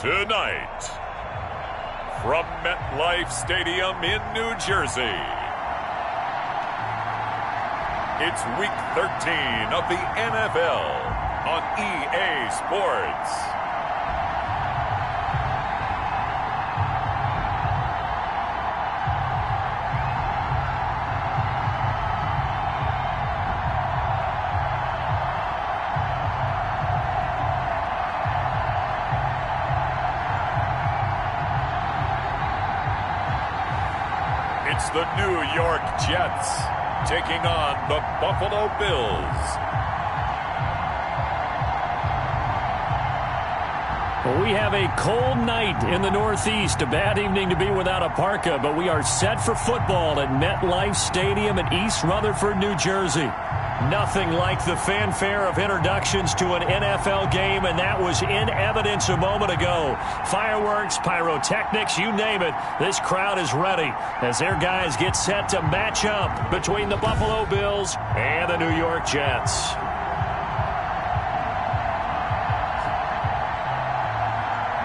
Tonight, from MetLife Stadium in New Jersey, it's Week 13 of the NFL on EA Sports. It's the New York Jets taking on the Buffalo Bills. Well, we have a cold night in the Northeast. A bad evening to be without a parka, but we are set for football at MetLife Stadium in East Rutherford, New Jersey. Nothing like the fanfare of introductions to an NFL game, and that was in evidence a moment ago. Fireworks, pyrotechnics, you name it. This crowd is ready as their guys get set to match up between the Buffalo Bills and the New York Jets.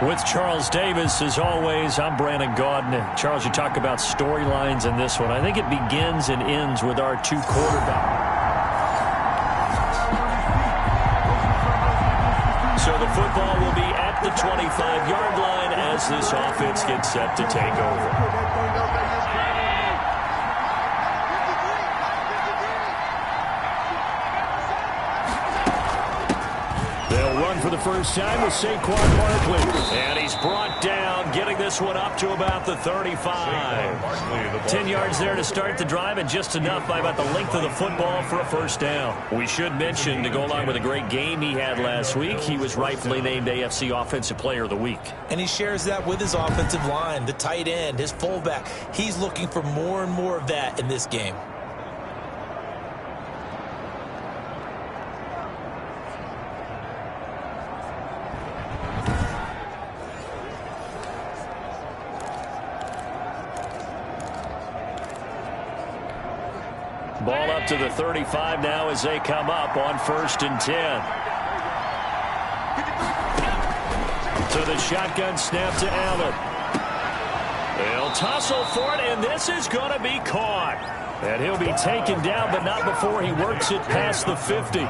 With Charles Davis, as always, I'm Brandon Gaudin. Charles, you talk about storylines in this one. I think it begins and ends with our two quarterbacks. So the football will be at the 25-yard line as this offense gets set to take over. For the first time with Saquon Barkley. And he's brought down, getting this one up to about the 35. 10 yards there to start the drive, and just enough by about the length of the football for a first down. We should mention, to go along with a great game he had last week, he was rightfully named AFC Offensive Player of the Week. And he shares that with his offensive line, the tight end, his fullback. He's looking for more and more of that in this game. Ball up to the 35 now as they come up on 1st and 10. To the shotgun snap to Allen. They'll tussle for it, and this is going to be caught. And he'll be taken down, but not before he works it past the 50.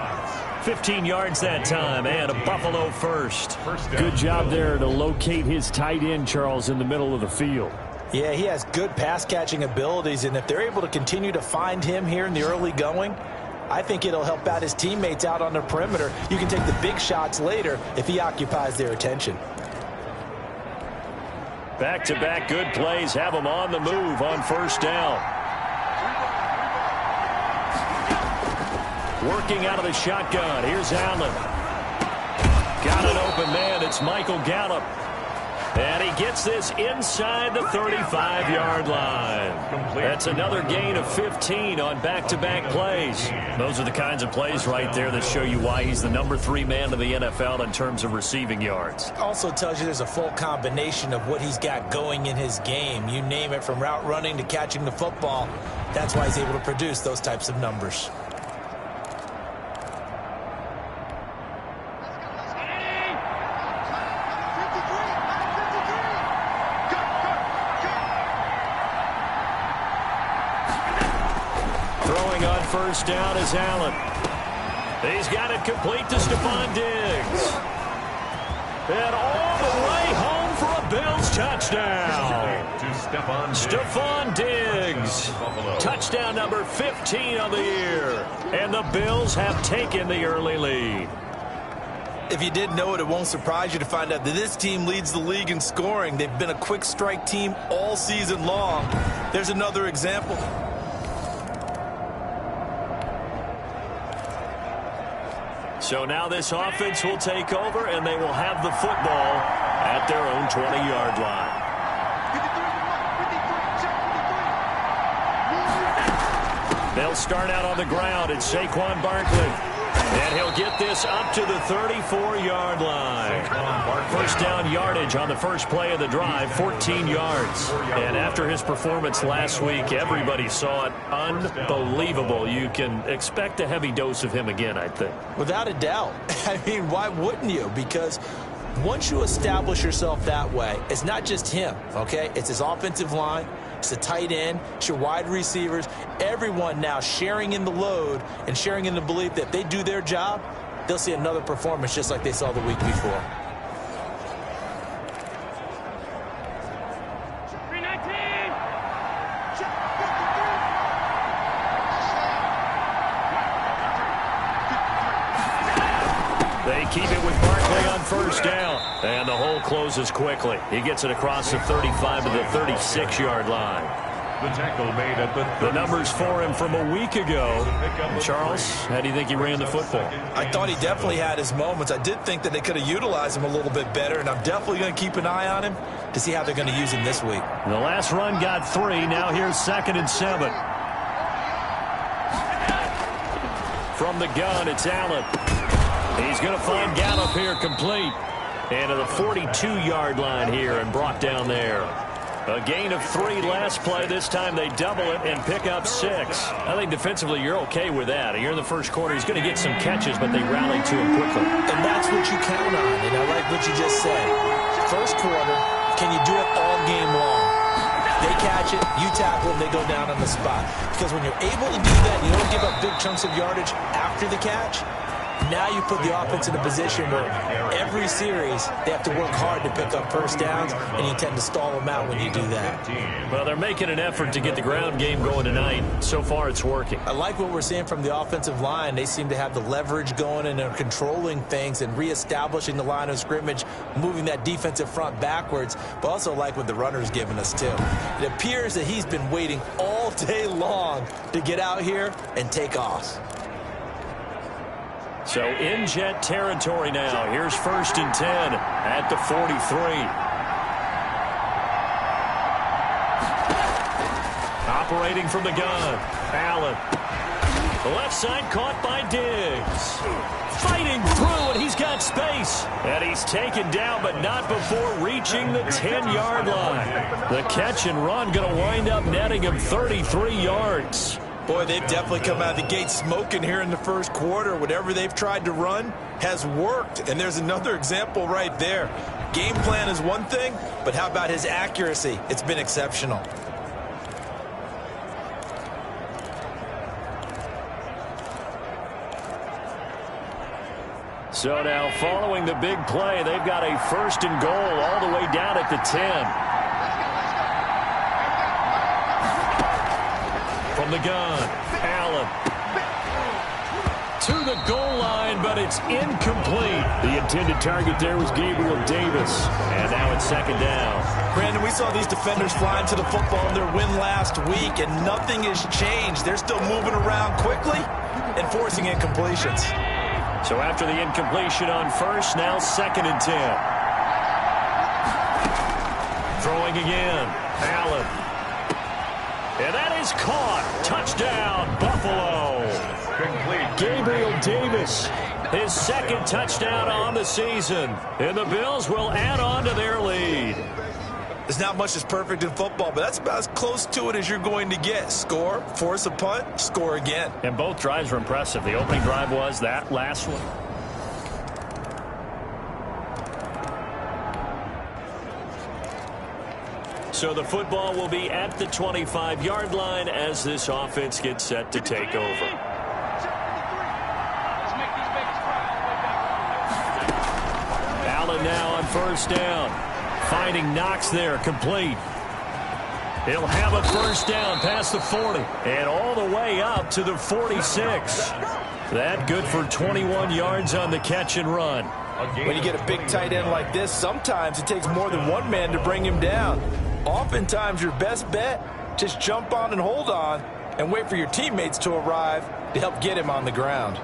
15 yards that time, and a Buffalo first. Good job there to locate his tight end, Charles, in the middle of the field. Yeah, he has good pass-catching abilities, and if they're able to continue to find him here in the early going, I think it'll help out his teammates out on the perimeter. You can take the big shots later if he occupies their attention. Back-to-back good plays have him on the move on 1st down. Working out of the shotgun. Here's Allen. Got an open man. It's Michael Gallup. And he gets this inside the 35-yard line. That's another gain of 15 on back-to-back plays. Those are the kinds of plays right there that show you why he's the number 3 man in the NFL in terms of receiving yards. Also tells you there's a full combination of what he's got going in his game. You name it, from route running to catching the football. That's why he's able to produce those types of numbers. First down is Allen. He's got it complete to Stephon Diggs. And all the way home for a Bills touchdown. Stephon Diggs. Touchdown number 15 on the year. And the Bills have taken the early lead. If you didn't know it, it won't surprise you to find out that this team leads the league in scoring. They've been a quick strike team all season long. There's another example. So now this offense will take over, and they will have the football at their own 20-yard line. They'll start out on the ground. It's Saquon Barkley. And he'll get this up to the 34-yard line. First down yardage on the first play of the drive, 14 yards. And after his performance last week, everybody saw it. Unbelievable. You can expect a heavy dose of him again, I think. Without a doubt. I mean, why wouldn't you? Because Once you establish yourself that way, it's not just him, okay? It's his offensive line, it's the tight end, it's your wide receivers, everyone now sharing in the load and sharing in the belief that if they do their job, they'll see another performance just like they saw the week before. They keep it with Barkley on first down. And the hole closes quickly. He gets it across the 35 to the 36-yard line. The tackle made at the numbers for him from a week ago. Charles, how do you think he ran the football? I thought he definitely had his moments. I did think that they could have utilized him a little bit better, and I'm definitely going to keep an eye on him to see how they're going to use him this week. The last run got 3. Now here's 2nd and 7. From the gun, it's Allen. He's going to find Gallup here complete. And to the 42-yard line here and brought down there. A gain of 3 last play. This time they double it and pick up 6. I think defensively you're okay with that. You're in the first quarter. He's going to get some catches, but they rally to him quickly. And that's what you count on. And I like what you just said. First quarter, can you do it all game long? They catch it, you tackle them, they go down on the spot. Because when you're able to do that, you don't give up big chunks of yardage after the catch. Now you put the offense in a position where every series they have to work hard to pick up first downs, and you tend to stall them out when you do that. Well, they're making an effort to get the ground game going tonight. So far, it's working. I like what we're seeing from the offensive line. They seem to have the leverage going, and they're controlling things and reestablishing the line of scrimmage, moving that defensive front backwards, but also like what the runner's giving us, too. It appears that he's been waiting all day long to get out here and take off. So in Jet territory now. Here's 1st and 10 at the 43. Operating from the gun, Allen. The left side caught by Diggs. Fighting through, and he's got space. And he's taken down, but not before reaching the 10-yard line. The catch and run going to wind up netting him 33 yards. Boy, they've definitely come out of the gate smoking here in the first quarter. Whatever they've tried to run has worked. And there's another example right there. Game plan is one thing, but how about his accuracy? It's been exceptional. So now following the big play, they've got a 1st and goal all the way down at the 10. From the gun, Allen. To the goal line, but it's incomplete. The intended target there was Gabriel Davis. And now it's 2nd down. Brandon, we saw these defenders flying to the football in their win last week, and nothing has changed. They're still moving around quickly and forcing incompletions. So after the incompletion on first, now 2nd and 10. Throwing again, Allen. And that is caught. Touchdown, Buffalo. Gabriel Davis, his 2nd touchdown on the season. And the Bills will add on to their lead. There's not much that's perfect in football, but that's about as close to it as you're going to get. Score, force a punt, score again. And both drives were impressive. The opening drive was, that last one. So the football will be at the 25-yard line as this offense gets set to take over. Allen now on first down. Finding Knox there, complete. He'll have a first down past the 40 and all the way up to the 46. That good for 21 yards on the catch and run. When you get a big tight end like this, sometimes it takes more than one man to bring him down. Oftentimes, your best bet, just jump on and hold on and wait for your teammates to arrive to help get him on the ground.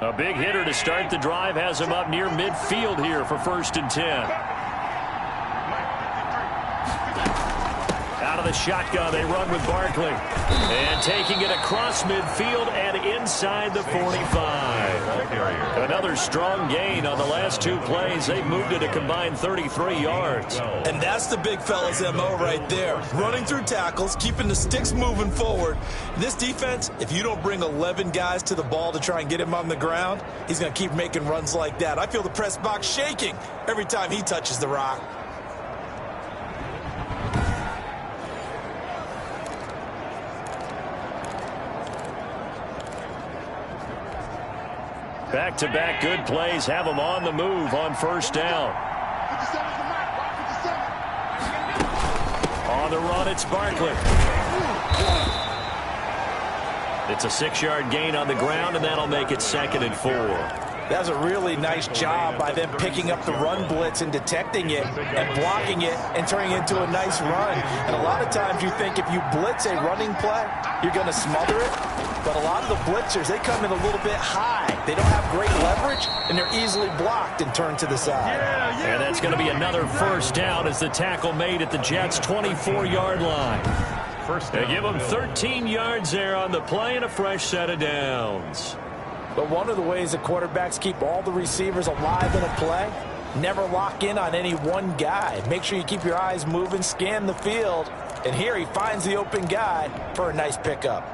A big hitter to start the drive has him up near midfield here for 1st and 10. Out Out of the shotgun, they run with Barkley. And taking it across midfield and inside the 45. Another strong gain on the last 2 plays. They've moved it a combined 33 yards. And that's the big fella's MO right there. Running through tackles, keeping the sticks moving forward. This defense, if you don't bring 11 guys to the ball to try and get him on the ground, he's going to keep making runs like that. I feel the press box shaking every time he touches the rock. Back-to-back good plays have them on the move on first down. On the run, it's Barkley. It's a 6-yard gain on the ground, and that'll make it 2nd and 4. That was a really nice job by them picking up the run blitz and detecting it and blocking it and turning it into a nice run. And a lot of times you think if you blitz a running play, you're going to smother it. But a lot of the blitzers, they come in a little bit high. They don't have great leverage, and they're easily blocked and turned to the side. And that's going to be another first down as the tackle made at the Jets' 24-yard line. They give them 13 yards there on the play and a fresh set of downs. But one of the ways the quarterbacks keep all the receivers alive in a play, never lock in on any one guy. Make sure you keep your eyes moving, scan the field. And here he finds the open guy for a nice pickup.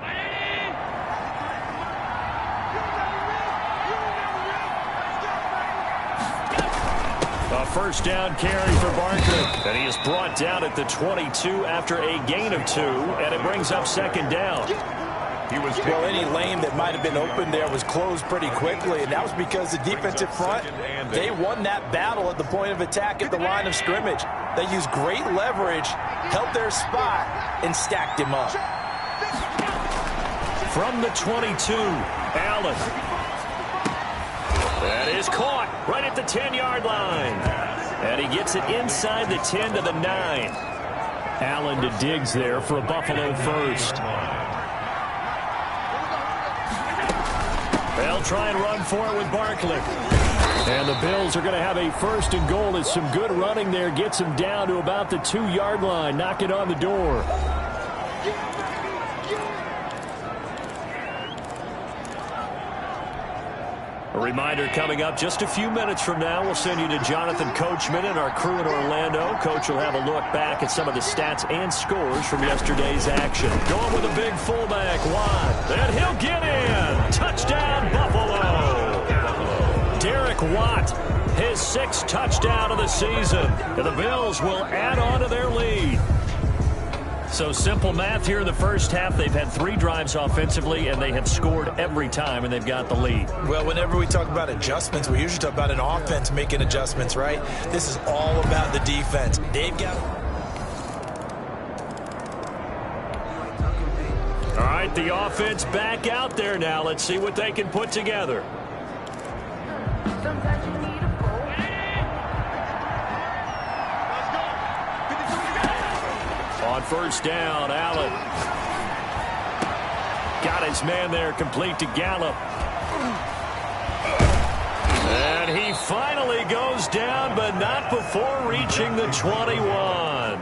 A first down carry for Barkley. And he is brought down at the 22 after a gain of 2, and it brings up 2nd down. Well, any lane that might have been open there was closed pretty quickly, and that was because the defensive front, they won that battle at the point of attack at the line of scrimmage. They used great leverage, held their spot, and stacked him up. From the 22, Allen. That is caught right at the 10-yard line. And he gets it inside the 10 to the 9. Allen to Diggs there for a Buffalo first. They'll try and run for it with Barkley. And the Bills are going to have a 1st and goal as some good running there gets him down to about the 2-yard line. Knock it on the door. A reminder coming up just a few minutes from now, we'll send you to Jonathan Coachman and our crew in Orlando. Coach will have a look back at some of the stats and scores from yesterday's action. Going with a big fullback, Watt. And he'll get in. Touchdown, Buffalo. Derek Watt, his 6th touchdown of the season. And the Bills will add on to their lead. So simple math here in the first half. They've had 3 drives offensively, and they have scored every time, and they've got the lead. Well, whenever we talk about adjustments, we usually talk about an offense making adjustments, right? This is all about the defense. They've got... All right, the offense back out there now. Let's see what they can put together. On first down, Allen. Got his man there, complete to Gallup. And he finally goes down, but not before reaching the 21.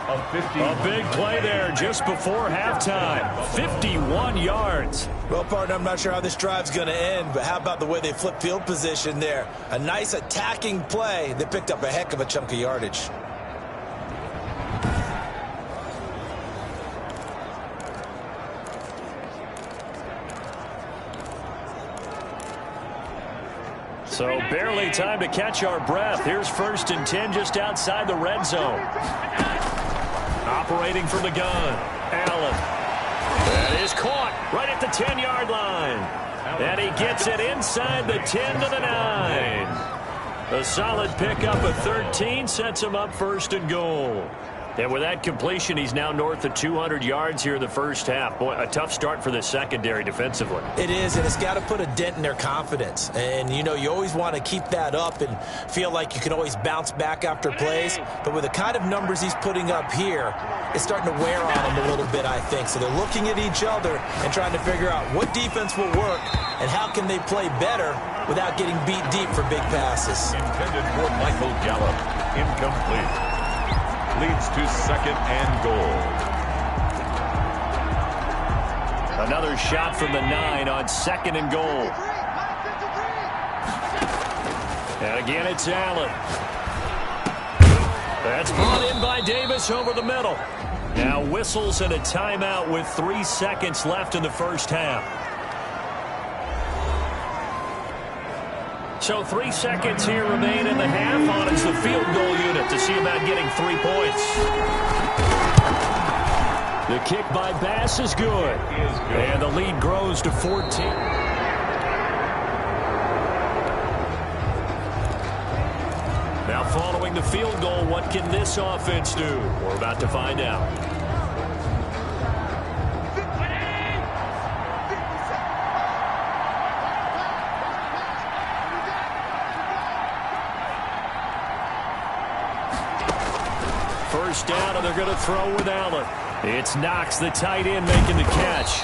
A big play there just before halftime. 51 yards. Well, partner, I'm not sure how this drive's going to end, but how about the way they flip field position there? A nice attacking play that picked up a heck of a chunk of yardage. So barely time to catch our breath. Here's 1st and 10 just outside the red zone. Operating from the gun, Allen. That is caught right at the 10-yard line. And he gets it inside the 10 to the 9. A solid pickup of 13 sets him up 1st and goal. And with that completion, he's now north of 200 yards here in the first half. Boy, a tough start for the secondary defensively. It is, and it's got to put a dent in their confidence. And, you know, you always want to keep that up and feel like you can always bounce back after plays. But with the kind of numbers he's putting up here, it's starting to wear on them a little bit, I think. So they're looking at each other and trying to figure out what defense will work and how can they play better without getting beat deep for big passes. Intended for Michael Gallup. Incomplete. leads to 2nd and goal. Another shot from the 9 on 2nd and goal. And again, it's Allen. That's brought in by Davis over the middle. Now whistles and a timeout with 3 seconds left in the first half. So 3 seconds here remain in the half. On it's the field goal unit to see about getting 3 points. The kick by Bass is good. And the lead grows to 14. Now following the field goal, what can this offense do? We're about to find out. First down, and they're going to throw with Allen. It's Knox, the tight end, making the catch.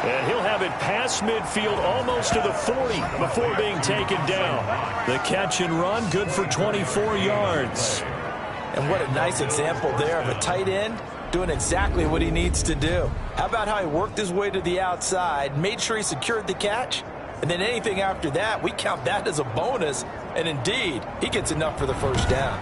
And he'll have it past midfield almost to the 40 before being taken down. The catch and run, good for 24 yards. And what a nice example there of a tight end doing exactly what he needs to do. How about how he worked his way to the outside, made sure he secured the catch, and then anything after that, we count that as a bonus. And indeed, he gets enough for the first down.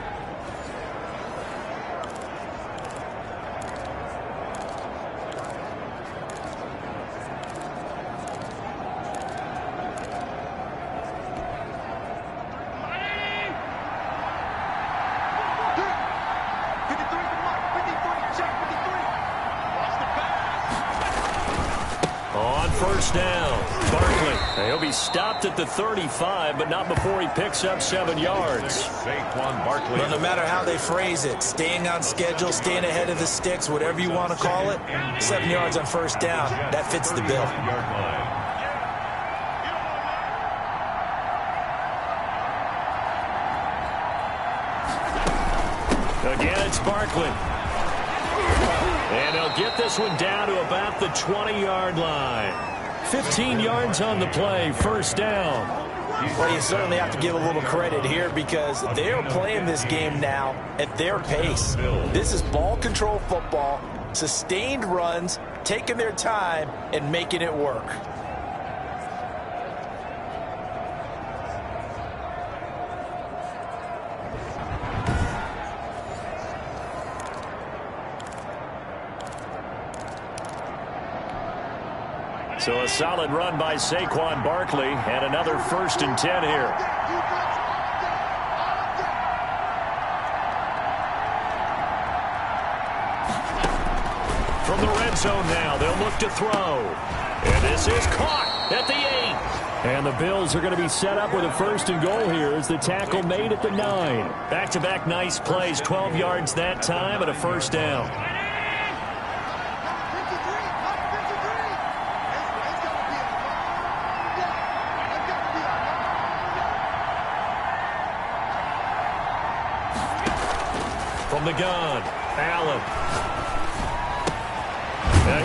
Stopped at the 35, but not before he picks up 7 yards. Saquon Barkley. Well, no matter how they phrase it, staying on schedule, staying ahead of the sticks, whatever you want to call it, 7 yards on first down, that fits the bill. Again, it's Barkley. And they'll get this one down to about the 20-yard line. 15 yards on the play, first down. Well, you certainly have to give a little credit here because they're playing this game now at their pace. This is ball control football, sustained runs, taking their time and making it work. So a solid run by Saquon Barkley and another 1st and 10 here. From the red zone now, they'll look to throw. And this is caught at the 8. And the Bills are going to be set up with a 1st and goal here as the tackle made at the 9. Back-to-back nice plays, 12 yards that time and a first down. From the gun, Allen.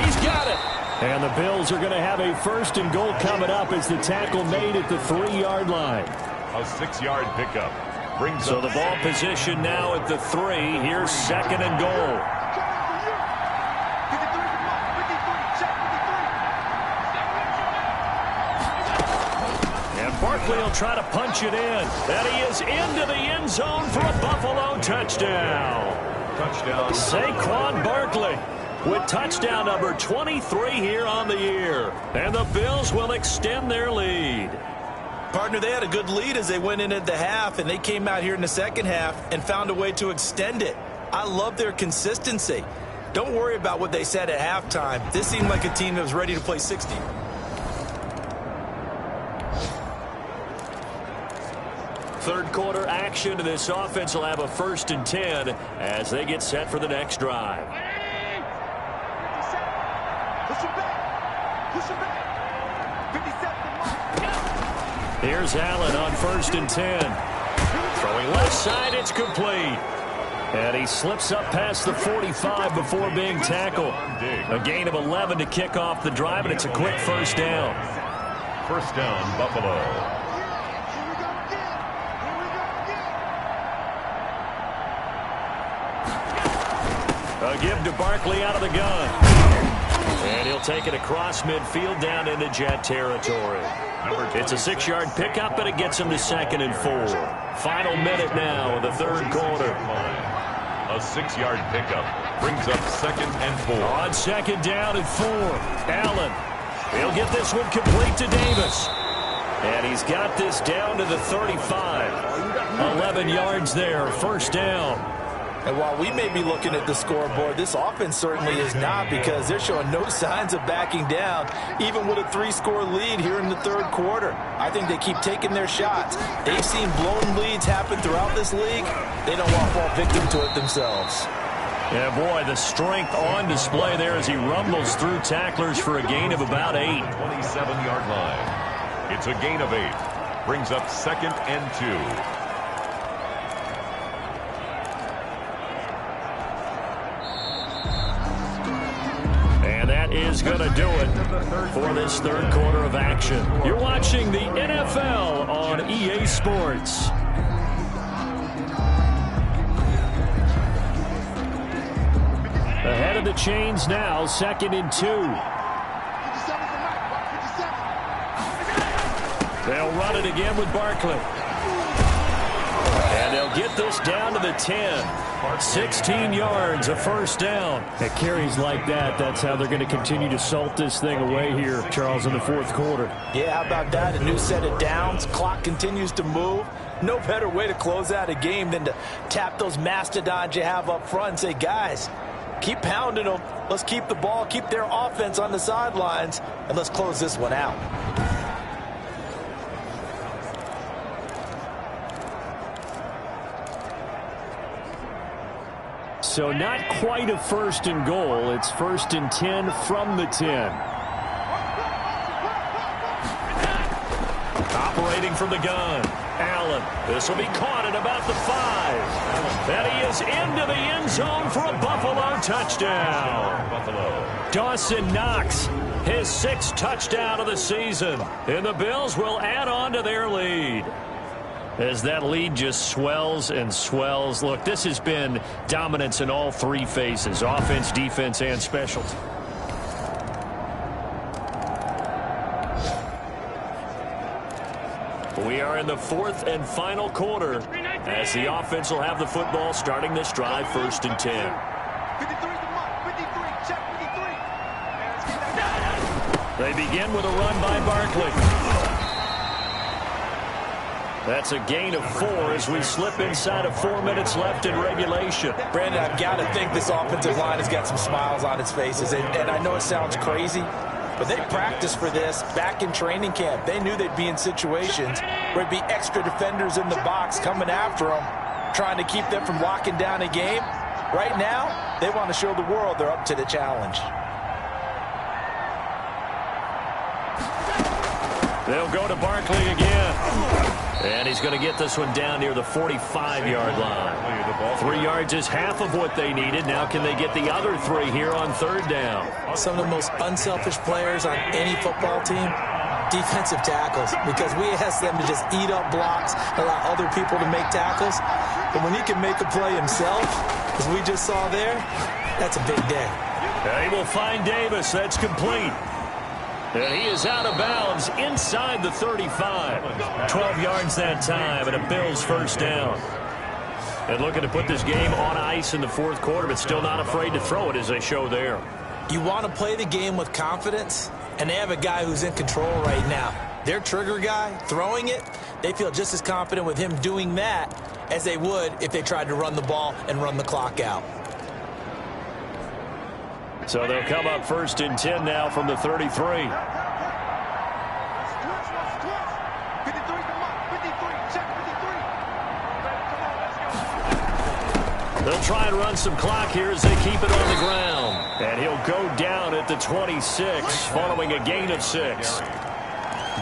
He's got it. And the Bills are going to have a 1st and goal coming up as the tackle made at the 3-yard line. A 6-yard pickup. Brings so the ball position now at the 3. Here's 2nd and goal. And Barkley will try to punch it in. And he is into the end zone for a Buffalo touchdown. Touchdown. Saquon Barkley with touchdown number 23 here on the year. And the Bills will extend their lead. Partner, they had a good lead as they went in at the half, and they came out here in the second half and found a way to extend it. I love their consistency. Don't worry about what they said at halftime. This seemed like a team that was ready to play 60. Third quarter action. This offense will have a 1st and 10 as they get set for the next drive. Here's Allen on 1st and 10. Throwing left side, it's complete. And he slips up past the 45 before being tackled. A gain of 11 to kick off the drive, and it's a quick first down. First down, Buffalo. A give to Barkley out of the gun. And he'll take it across midfield down into Jet territory. It's a 6-yard pickup, but it gets him to 2nd and 4. Final minute now of the third quarter. A 6-yard pickup brings up 2nd and 4. On 2nd down and 4. Allen. He'll get this one complete to Davis. And he's got this down to the 35. 11 yards there, 1st down. And while we may be looking at the scoreboard, this offense certainly is not, because they're showing no signs of backing down, even with a 3-score lead here in the third quarter. I think they keep taking their shots. They've seen blown leads happen throughout this league. They don't want to fall victim to it themselves. Yeah, boy, the strength on display there as he rumbles through tacklers for a gain of about 8. 27-yard line. It's a gain of 8. Brings up 2nd and 2. Is going to do it for this third quarter of action. You're watching the NFL on EA Sports. Ahead of the chains now, 2nd and 2. They'll run it again with Barkley. And they'll get this down to the 10. 16 yards, a 1st down. At carries like that, that's how they're going to continue to salt this thing away here, Charles, in the fourth quarter. Yeah, how about that? A new set of downs. Clock continues to move. No better way to close out a game than to tap those mastodons you have up front and say, guys, keep pounding them. Let's keep the ball, keep their offense on the sidelines, and let's close this one out. So not quite a 1st and goal. It's 1st and 10 from the 10. Operating from the gun. Allen. This will be caught at about the 5. And he is into the end zone for a Buffalo touchdown. Dawson Knox, his 6th touchdown of the season. And the Bills will add on to their lead. As that lead just swells and swells. Look, this has been dominance in all 3 phases, offense, defense, and special. We are in the 4th and final quarter as the offense will have the football starting this drive, 1st and 10. They begin with a run by Barkley. That's a gain of 4 as we slip inside of 4 minutes left in regulation. Brandon, I've got to think this offensive line has got some smiles on its faces. And I know it sounds crazy, but they practiced for this back in training camp. They knew they'd be in situations where it'd be extra defenders in the box coming after them, trying to keep them from locking down a game. Right now, they want to show the world they're up to the challenge. They'll go to Barkley again. And he's going to get this one down near the 45-yard line. 3 yards is half of what they needed. Now can they get the other 3 here on 3rd down? Some of the most unselfish players on any football team, defensive tackles, because we ask them to just eat up blocks, allow other people to make tackles. But when he can make a play himself, as we just saw there, that's a big day. He will find Davis. That's complete. And he is out of bounds inside the 35. 12 yards that time, and a Bills 1st down. And looking to put this game on ice in the fourth quarter, but still not afraid to throw it as they show there. You want to play the game with confidence, and they have a guy who's in control right now. Their trigger guy, throwing it, they feel just as confident with him doing that as they would if they tried to run the ball and run the clock out. So they'll come up 1st and 10 now from the 33. They'll try and run some clock here as they keep it on the ground. And he'll go down at the 26 following a gain of 6.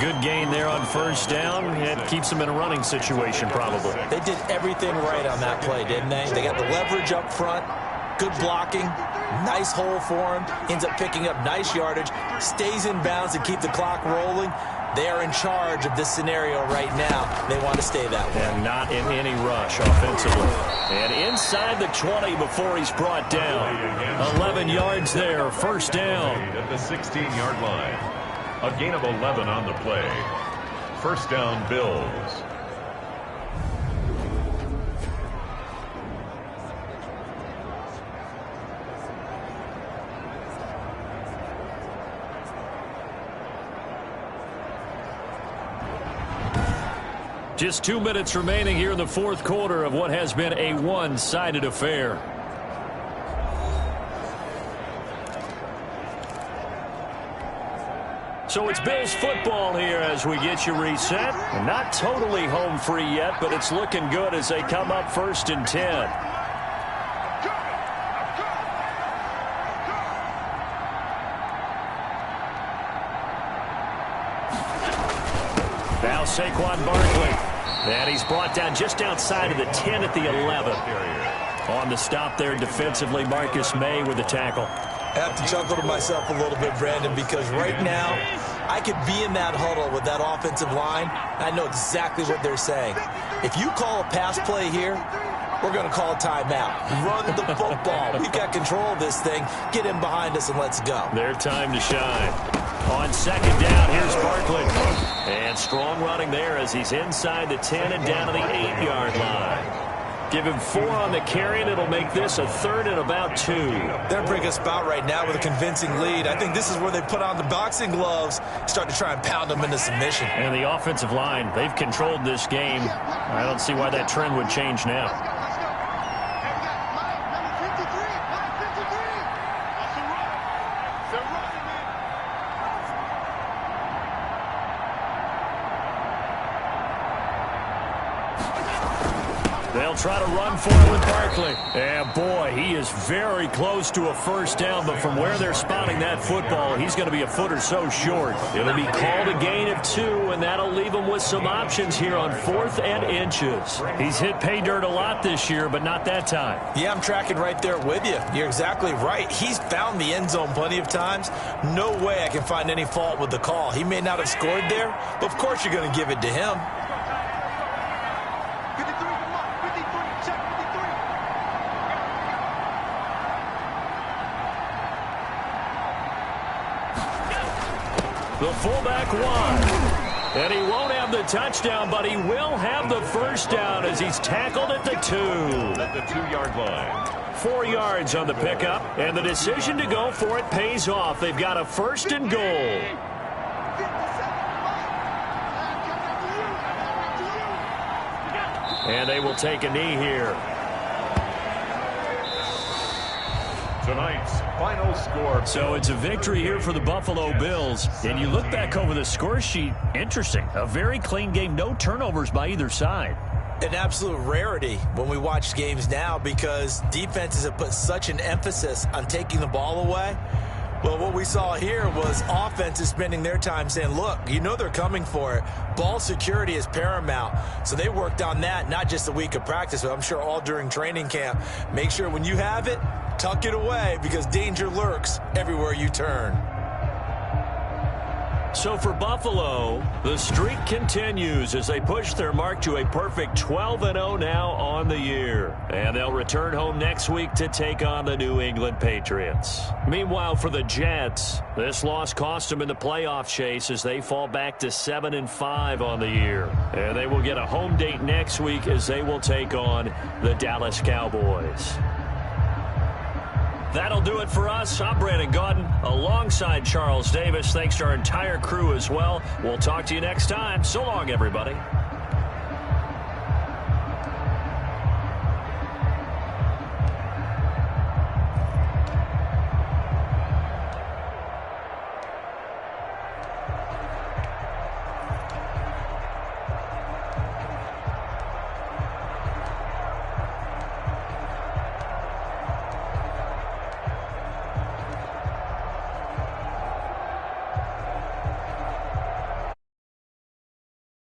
Good gain there on 1st down. It keeps them in a running situation probably. They did everything right on that play, didn't they? They got the leverage up front. Good blocking, nice hole for him, ends up picking up nice yardage, stays in bounds and keep the clock rolling. They are in charge of this scenario right now. They want to stay that way. And not in any rush offensively. And inside the 20 before he's brought down. 11 yards there, first down. At the 16-yard line. A gain of 11 on the play. First down, Bills. Just 2 minutes remaining here in the fourth quarter of what has been a one-sided affair. So it's Bills football here as we get you reset. Not totally home free yet, but it's looking good as they come up 1st and 10. Now Saquon Barkley. And he's brought down just outside of the 10 at the 11. On the stop there defensively, Marcus May with the tackle. I have to chuckle to myself a little bit, Brandon, because right now I could be in that huddle with that offensive line. I know exactly what they're saying. If you call a pass play here, we're going to call a timeout. Run the football. We've got control of this thing. Get in behind us and let's go. Their time to shine. On second down, here's Barkley. And strong running there as he's inside the 10 and down to the 8-yard line. Give him 4 on the carry, and it'll make this a 3rd and about 2. They're in a spot right now with a convincing lead. I think this is where they put on the boxing gloves, start to try and pound them into submission. And the offensive line, they've controlled this game. I don't see why that trend would change now. They'll try to run for it with Barkley. And boy, he is very close to a first down, but from where they're spotting that football, he's going to be a foot or so short. It'll be called a gain of 2, and that'll leave him with some options here on 4th and inches. He's hit pay dirt a lot this year, but not that time. Yeah, I'm tracking right there with you. You're exactly right. He's found the end zone plenty of times. No way I can find any fault with the call. He may not have scored there, but of course you're going to give it to him. The fullback won. And he won't have the touchdown, but he will have the first down as he's tackled at the 2. At the 2-yard line. 4 yards on the pickup, and the decision to go for it pays off. They've got a 1st and goal. And they will take a knee here. Tonight's final score. So it's a victory here for the Buffalo Bills. And you look back over the score sheet, interesting. A very clean game, no turnovers by either side. An absolute rarity when we watch games now because defenses have put such an emphasis on taking the ball away. Well, what we saw here was offenses spending their time saying, look, you know they're coming for it. Ball security is paramount. So they worked on that, not just a week of practice, but I'm sure all during training camp. Make sure when you have it, tuck it away because danger lurks everywhere you turn. So for Buffalo, the streak continues as they push their mark to a perfect 12-0 now on the year. And they'll return home next week to take on the New England Patriots. Meanwhile, for the Jets, this loss cost them in the playoff chase as they fall back to 7-5 on the year. And they will get a home date next week as they will take on the Dallas Cowboys. That'll do it for us. I'm Brandon Gaudin alongside Charles Davis. Thanks to our entire crew as well. We'll talk to you next time. So long, everybody.